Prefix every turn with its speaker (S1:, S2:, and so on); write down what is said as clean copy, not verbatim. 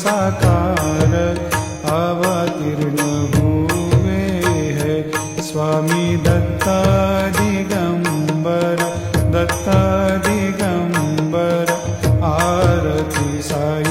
S1: साकार अवतीर्ण हुए है। स्वामी दत्ता दिगंबर, दत्ता दिगंबर, आरती साई